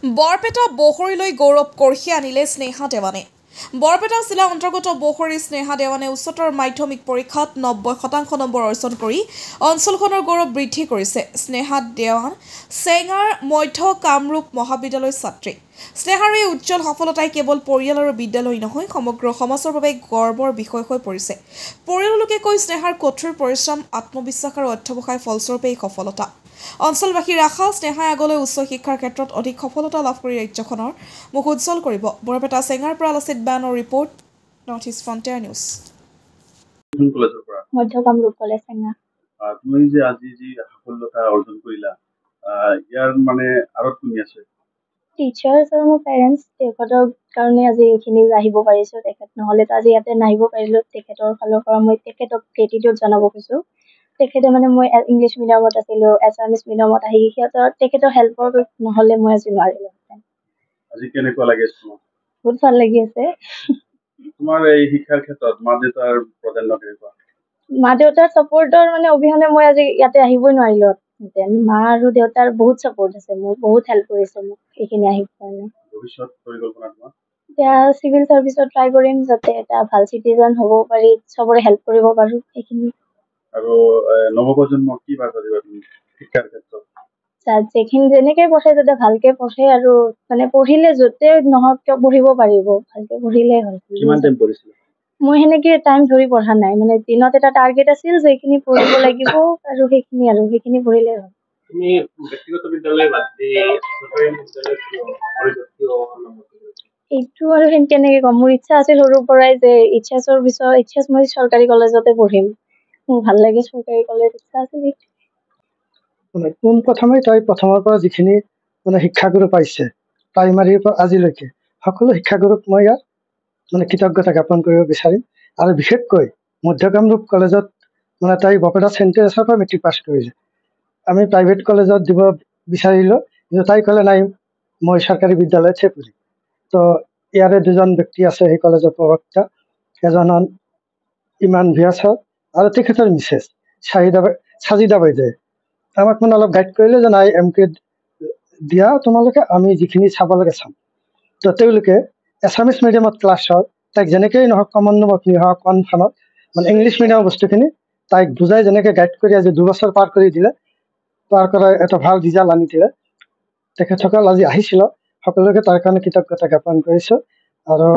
বৰপেটা বহৰীলৈ গৌৰৱ কঢ়িয়াই আনিলে স্নেহা দেৱানে। বৰপেটা জিলা অন্তৰ্গত বহৰীৰ স্নেহা দেৱানে উচ্চতৰ মাধ্যমিক পৰীক্ষাত 90% নম্বৰ অৰ্জন কৰি অঞ্চলখনৰ গৌৰৱ বৃদ্ধি কৰিছে। স্নেহা দেৱান চেঙাৰ মধ্য কামৰূপ মহাবিদ্যালয়ৰ ছাত্ৰী। স্নেহাৰ এই উজ্জ্বল সফলতাই কেৱল পৰিয়াল আৰু বিদ্যালয় নহয়, সমগ্ৰ সমাজৰ বাবে গৰ্বৰ বিষয় হৈ পৰিছে। পৰিয়ালৰ লোকে কৈ স্নেহাৰ কঠোৰ পৰিশ্ৰম, আত্মবিশ্বাস আৰু অধ্যৱসায়ৰ ফলস্বৰূপে এই সফলতা। অঞ্চলবাসীৰ আশা, স্নেহাই আগলৈ উচ্চ শিক্ষাৰ ক্ষেত্ৰত অধিক সফলতা লাভ কৰি ৰাজ্যখনৰ মুখ উজ্জ্বল কৰিব। বৰপেটা চেঙাৰ পৰা লাচিত বানৰ report, north east frontier news. মধ্য কামৰূপ কলেজ চেঙা। তুমি যে আজি যি সফলতা অৰ্জন কৰিলা, ইয়াৰ মানে আঁৰত কোন আছে? টিচাৰ্ছ আৰু মোৰ পেৰেণ্টছ, তেখেতৰ কাৰণে আজি এইখিনি আহিব পাৰিছোঁ। তেখেত নহ'লেতো আজি ইয়াতে নাহিব পাৰিলোঁ। তেখেতৰ ফালৰ পৰা মই তেখেতক গ্ৰেটিটিউড জনাব খুজিছোঁ। তেখেতে মানে মই ইংলিছ মিডিয়ামত আছিলোঁ, এছামিছ মিডিয়ামত আহি তেখেতৰ হেল্পৰ নহ'লে মই আজি নোৱাৰিলোঁহেঁতেন। আজি কেনেকুৱা লাগি আছে তোমাৰ? বহুত ভাল লাগি আছে। তোমাৰ এই শিক্ষাৰ ক্ষেত্ৰত মা দেউতাৰ প্ৰাধান্য কেনেকুৱা? মা দেউতাৰ ছাপোৰ্টৰ মানে অবিহনে মই আজি ইয়াতে আহিবই নোৱাৰিলোঁহেঁতেন। মা আৰু দেউতাৰ বহুত ছাপোৰ্ট আছে, মোক বহুত হেল্প কৰিছে মোক এইখিনি আহিব কাৰণে। ভৱিষ্যত পৰিকল্পনা তোমাৰ? এতিয়া চিভিল ছাৰ্ভিচত ট্ৰাই কৰিম, যাতে এটা ভাল চিটিজেন হ'ব পাৰি, চবৰে হেল্প কৰিব পাৰোঁ এইখিনি। আৰু নৱপ্ৰজন্মক কি বাৰ্তা দিবা তুমি শিক্ষাৰ ক্ষেত্ৰত? যিখিনি যেনেকৈ পঢ়ে যাতে ভালকে পঢ়ে আৰু মানে পঢ়িলে য'তে নহওক কিয় পঢ়িব পাৰিব, ভালকে পঢ়িলে হ'ল। কিমান টাইম পঢ়িছিলা? মই সেনেকে টাইম ধৰি পঢ়া নাই, মানে দিনত এটা টাৰ্গেট আছিল যে এইখিনি পঢ়িব লাগিব আৰু সেইখিনি পঢ়িলে হ'ল। তুমি ব্যক্তিগত বিদ্যালয় বাদ দি চৰকাৰী বিদ্যালয়ত এইটো আৰু কেনেকে ক'ম, মোৰ ইচ্ছা আছিল সৰুৰ পৰাই যে এইচএছৰ পিছত মই চৰকাৰী কলেজতে পঢ়িম। মোৰ ভাল লাগে চৰকাৰী কলেজ, ইচ্ছা আছিল। পোনপ্ৰথমে তাই প্ৰথমৰ পৰা যিখিনি মানে শিক্ষাগুৰু পাইছে প্ৰাইমাৰীৰ পৰা আজিলৈকে, সকলো শিক্ষাগুৰুক মই ইয়াত মানে কৃতজ্ঞতা জ্ঞাপন কৰিব বিচাৰিম। আৰু বিশেষকৈ মধ্য কামৰূপ কলেজত মানে তাই বৰপেটা চেণ্ট টেৰেছৰ পৰা মেট্ৰিক পাছ কৰিছে। আমি প্ৰাইভেট কলেজত দিব বিচাৰিলোঁ, কিন্তু তাই ক'লে নাই, মই চৰকাৰী বিদ্যালয়তহে পঢ়িম। তো ইয়াৰে দুজন ব্যক্তি আছে সেই কলেজৰ প্ৰবক্তা, এজন হ'ল ইমান ভিয়াছ আৰু তেখেতৰ মিছেছ চাজিদা বাইদেৱে আমাক মানে অলপ গাইড কৰিলে যে নাই এমকে দিয়া তোমালোকে, আমি যিখিনি চাব লাগে চাম। তো তেওঁলোকে এছামিছ মিডিয়ামত ক্লাছ হওক, তাইক যেনেকেই নহওক কমন নমকনি হওক কনফানত মানে ইংলিছ মিডিয়ামৰ বস্তুখিনি তাইক বুজাই যেনেকৈ গাইড কৰি আজি 2 বছৰ পাৰ কৰি দিলে, পাৰ কৰাই এটা ভাল ৰিজাল্ট আনি দিলে। তেখেতসকল আজি আহিছিল, সকলোকে তাৰ কাৰণে কৃতজ্ঞতা জ্ঞাপন কৰিছোঁ। আৰু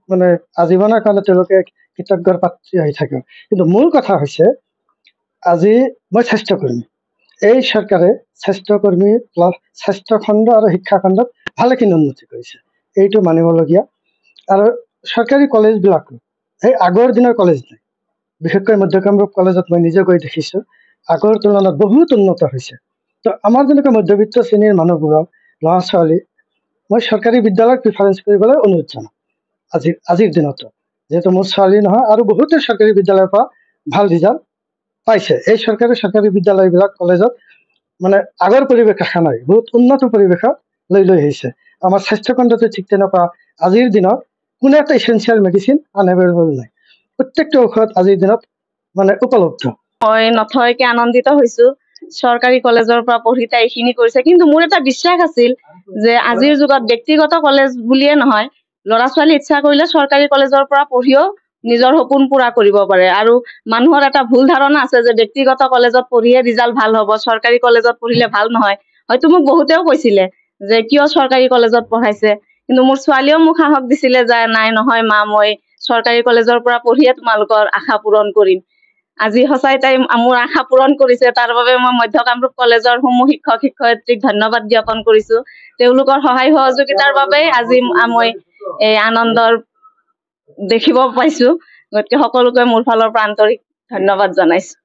মানে আজীৱনৰ কাৰণে তেওঁলোকে কৃতজ্ঞৰ পাত্ৰী হৈ থাকে। কিন্তু মূল কথা হৈছে, আজি মই স্বাস্থ্যকৰ্মী, এই চৰকাৰে স্বাস্থ্যকৰ্মী প্লাছ স্বাস্থ্যখণ্ড আৰু শিক্ষাখণ্ডত ভালেখিনি উন্নতি কৰিছে, এইটো মানিবলগীয়া। আৰু চৰকাৰী কলেজবিলাকো এই আগৰ দিনৰ কলেজ নাই, বিশেষকৈ মধ্য কামৰূপ কলেজত মই নিজে গৈ দেখিছোঁ আগৰ তুলনাত বহুত উন্নত হৈছে। তো আমাৰ যেনেকৈ মধ্যবিত্ত শ্ৰেণীৰ মানুহবোৰক ল'ৰা ছোৱালী মই চৰকাৰী বিদ্যালয়ক প্ৰিফাৰেঞ্চ কৰিবলৈ অনুৰোধ জনাম। আজিৰ দিনতো যিহেতু মোৰ ছোৱালী নহয় আৰু বহুতে চৰকাৰী বিদ্যালয়ৰ পৰা ভাল ৰিজাল্ট পাইছে। এই চৰকাৰী বিদ্যালয়বিলাক কলেজত মানে আগৰ পৰিৱেশ ৰখা নাই, বহুত উন্নত পৰিৱেশত লৈ আহিছে। আমাৰ স্বাস্থ্যখণ্ডতে ঠিক তেনেকুৱা আজিৰ দিনত কোনো এটা ইছেঞ্চিয়েল মেডিচিন আনএভেইলেবল নাই, প্ৰত্যেকটো ঔষধ আজিৰ দিনত মানে উপলব্ধ। মই নথৈকে আনন্দিত হৈছোঁ চৰকাৰী কলেজৰ পৰা পঢ়ি তাই এইখিনি কৰিছে। কিন্তু মোৰ এটা বিশ্বাস আছিল যে আজিৰ যুগত ব্যক্তিগত কলেজ বুলিয়ে নহয়, ল'ৰা ছোৱালী ইচ্ছা কৰিলে চৰকাৰী কলেজৰ পৰা পঢ়িও নিজৰ সপোন পূৰা কৰিব পাৰে। আৰু মানুহৰ এটা ভুল ধাৰণা আছে যে ব্যক্তিগত কলেজত পঢ়িয়ে ৰিজাল্ট ভাল হ'ব, চৰকাৰী কলেজত পঢ়িলে ভাল নহয়। হয়তো মোক বহুতেও কৈছিলে যে কিয় চৰকাৰী কলেজত পঢ়াইছে, কিন্তু মোৰ ছোৱালীয়েও মোক সাহস দিছিলে যে নাই নহয় মা, মই চৰকাৰী কলেজৰ পৰা পঢ়িয়ে তোমালোকৰ আশা পূৰণ কৰিম। আজি সঁচাই তাই মোৰ আশা পূৰণ কৰিছে, তাৰ বাবে মই মধ্য কামৰূপ কলেজৰ সমূহ শিক্ষক শিক্ষয়িত্ৰীক ধন্যবাদ জ্ঞাপন কৰিছোঁ। তেওঁলোকৰ সহায় সহযোগিতাৰ বাবেই আজি মই এই আনন্দৰ দেখিব পাইছোঁ। গতিকে সকলোকে মোৰ ফালৰ পৰা আন্তৰিক ধন্যবাদ জনাইছোঁ।